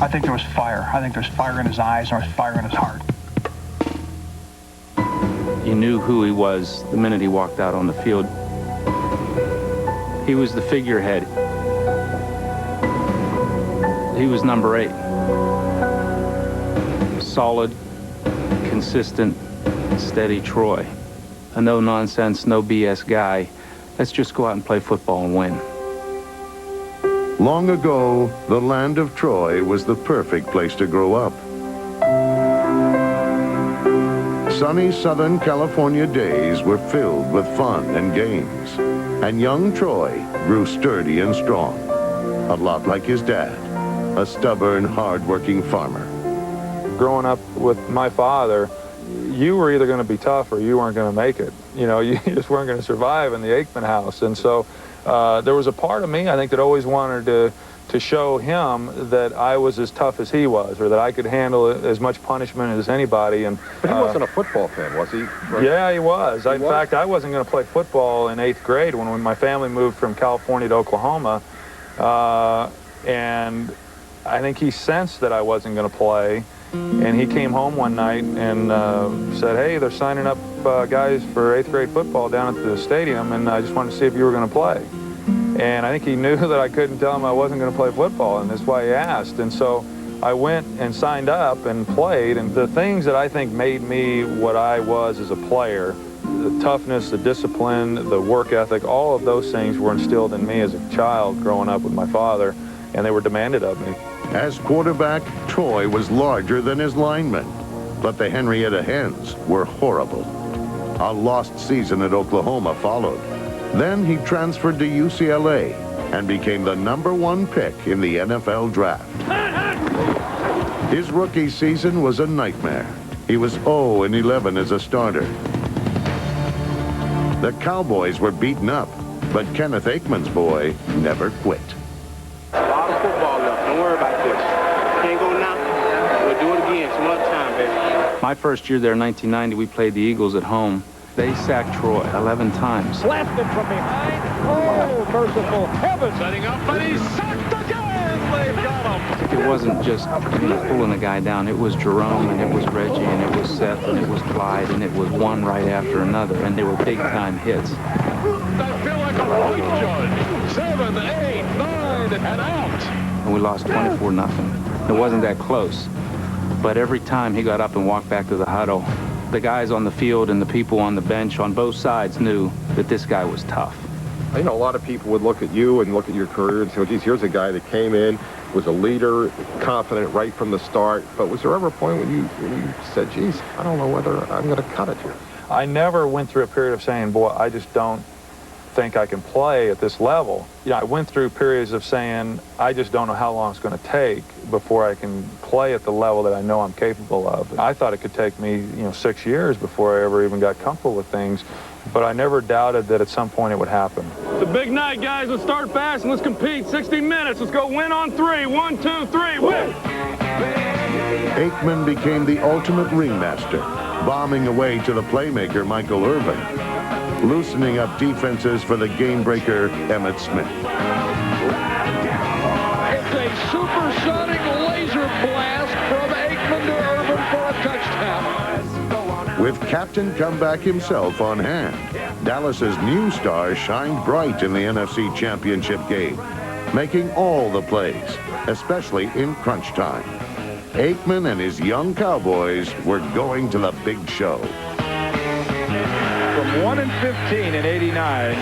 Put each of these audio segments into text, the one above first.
think there was fire. I think there's fire in his eyes and there's fire in his heart. You knew who he was the minute he walked out on the field. He was the figurehead. He was number 8. Solid, consistent, steady Troy. A no-nonsense, no BS guy. Let's just go out and play football and win. Long ago, the land of Troy was the perfect place to grow up. Sunny Southern California days were filled with fun and games. And young Troy grew sturdy and strong. A lot like his dad, a stubborn, hard-working farmer. Growing up with my father, you were either going to be tough or you weren't going to make it. You know, you just weren't going to survive in the Aikman house. And so there was a part of me, I think, that always wanted to show him that I was as tough as he was, or that I could handle as much punishment as anybody. But he wasn't a football fan, was he? Right? Yeah, he was. In fact, I wasn't going to play football in 8th grade when my family moved from California to Oklahoma. And I think he sensed that I wasn't going to play. And he came home one night and said, hey, they're signing up guys for 8th grade football down at the stadium, and I just wanted to see if you were going to play. And I think he knew that I couldn't tell him I wasn't going to play football, and that's why he asked. And so I went and signed up and played, and the things that I think made me what I was as a player, the toughness, the discipline, the work ethic, all of those things were instilled in me as a child growing up with my father, and they were demanded of me. As quarterback, Troy was larger than his linemen, but the Henrietta Hens were horrible. A lost season at Oklahoma followed. Then he transferred to UCLA and became the #1 pick in the NFL draft. His rookie season was a nightmare. He was 0-11 as a starter. The Cowboys were beaten up, but Kenneth Aikman's boy never quit. A lot of football left. Don't worry about this. Can't go now. We'll do it again some other time, baby. My first year there in 1990, we played the Eagles at home. They sacked Troy 11 times. Blasted from behind. Oh, merciful heavens. Setting up, but he's sacked again. They've got him. It wasn't just pulling a guy down. It was Jerome, and it was Reggie, and it was Seth, and it was Clyde, and it was one right after another, and they were big-time hits. I feel like a point judge. 7, 8, 9, and out. And we lost 24-0. It wasn't that close. But every time he got up and walked back to the huddle, the guys on the field and the people on the bench on both sides knew that this guy was tough. You know, a lot of people would look at you and look at your career and say, oh, geez, here's a guy that came in, was a leader, confident right from the start. But was there ever a point when you said, geez, I don't know whether I'm going to cut it here? I never went through a period of saying, boy, I just don't think I can play at this level. You know, I went through periods of saying, I just don't know how long it's going to take before I can play at the level that I know I'm capable of. I thought it could take me, 6 years before I ever even got comfortable with things, but I never doubted that at some point it would happen. It's a big night, guys. Let's start fast and let's compete. 60 minutes. Let's go win on 3. 1, 2, 3, win! Aikman became the ultimate ringmaster, bombing away to the playmaker Michael Irvin, loosening up defenses for the game-breaker Emmitt Smith. It's a supersonic laser blast from Aikman to Irvin for a touchdown. With captain comeback himself on hand, Dallas's new star shined bright in the NFC Championship game, making all the plays, especially in crunch time. Aikman and his young Cowboys were going to the big show. From 1-15 in '89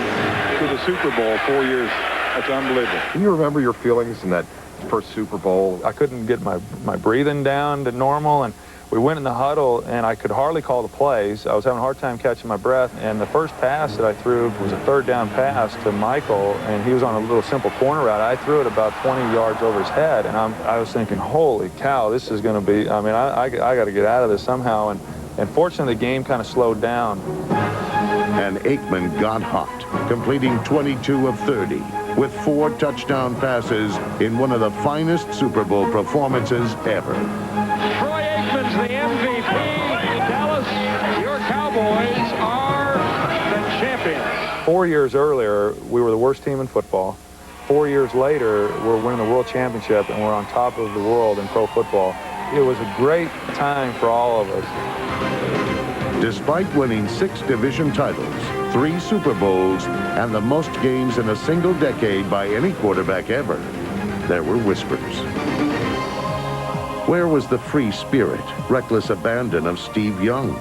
to the Super Bowl 4 years. That's unbelievable. Can you remember your feelings in that first Super Bowl? I couldn't get my breathing down to normal, and we went in the huddle, and I could hardly call the plays. I was having a hard time catching my breath, and the first pass that I threw was a third down pass to Michael, and he was on a little simple corner route. I threw it about 20 yards over his head, and I was thinking, holy cow, this is going to be, I mean, I got to get out of this somehow, and fortunately the game kind of slowed down. And Aikman got hot, completing 22 of 30, with 4 touchdown passes in one of the finest Super Bowl performances ever. Troy Aikman's the MVP. Dallas, your Cowboys are the champions. 4 years earlier, we were the worst team in football. 4 years later, we're winning the world championship and we're on top of the world in pro football. It was a great time for all of us. Despite winning 6 division titles, 3 Super Bowls, and the most games in a single decade by any quarterback ever, there were whispers. Where was the free spirit, reckless abandon of Steve Young?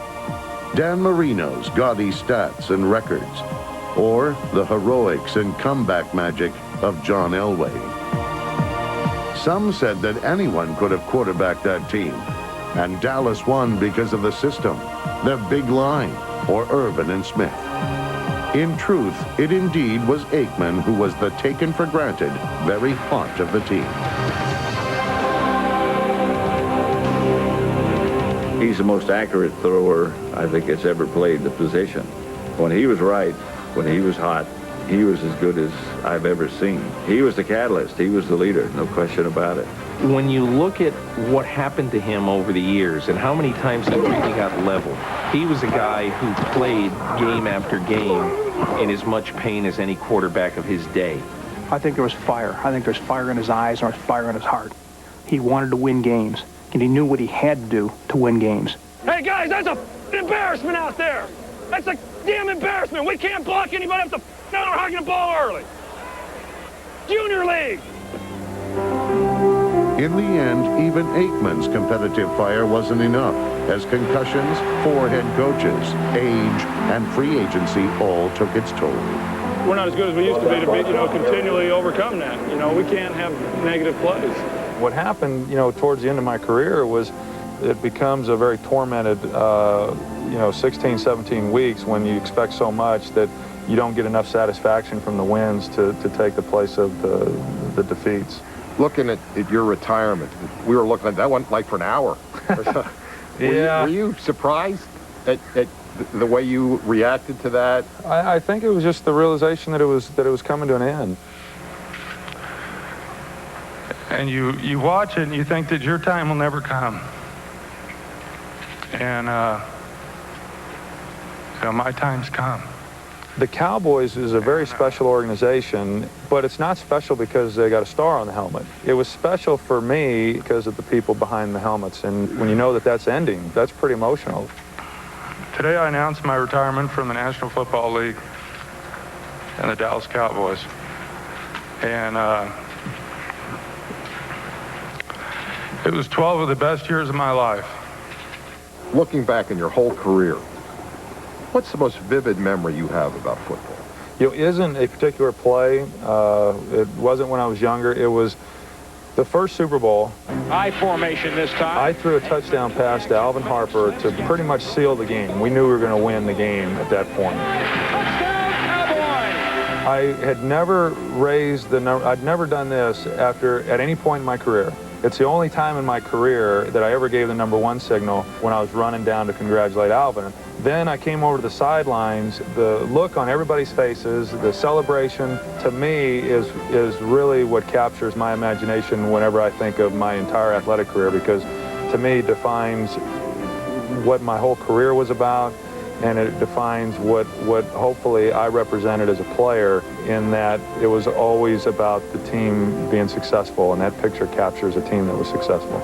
Dan Marino's gaudy stats and records? Or the heroics and comeback magic of John Elway? Some said that anyone could have quarterbacked that team, and Dallas won because of the system, their big line, or Irvin and Smith. In truth, it indeed was Aikman who was the taken-for-granted very heart of the team. He's the most accurate thrower I think that's ever played the position. When he was right, when he was hot, he was as good as I've ever seen. He was the catalyst. He was the leader, no question about it. When you look at what happened to him over the years and how many times he really got leveled, he was a guy who played game after game in as much pain as any quarterback of his day. I think there was fire. I think there's fire in his eyes and there's fire in his heart. He wanted to win games, and he knew what he had to do to win games. Hey, guys, that's a embarrassment out there. That's a damn embarrassment. We can't block anybody up the down or hugging the ball early. Junior League. In the end, even Aikman's competitive fire wasn't enough, as concussions, 4 head coaches, age, and free agency all took its toll. We're not as good as we used to be, continually overcome that. We can't have negative plays. What happened, towards the end of my career was it becomes a very tormented, 16, 17 weeks when you expect so much that you don't get enough satisfaction from the wins to take the place of the defeats. Looking at your retirement, we were looking at that one like for an hour. Yeah. Were you surprised at the way you reacted to that? I think it was just the realization that it was coming to an end. And you watch it and you think that your time will never come. And so my time's come. The Cowboys is a very special organization, but it's not special because they got a star on the helmet. It was special for me because of the people behind the helmets, and when you know that that's ending, that's pretty emotional. Today I announced my retirement from the National Football League and the Dallas Cowboys. And it was 12 of the best years of my life. Looking back in your whole career, what's the most vivid memory you have about football? Isn't a particular play. It wasn't when I was younger. It was the first Super Bowl. I formation this time. I threw a touchdown pass to Alvin Harper to pretty much seal the game. We knew we were going to win the game at that point. Touchdown, Cowboys! I had never raised the number. I'd never done this at any point in my career. It's the only time in my career that I ever gave the #1 signal when I was running down to congratulate Alvin. Then I came over to the sidelines. The look on everybody's faces, the celebration, to me is really what captures my imagination whenever I think of my entire athletic career, because to me defines what my whole career was about, and it defines what hopefully I represented as a player, in that it was always about the team being successful, and that picture captures a team that was successful.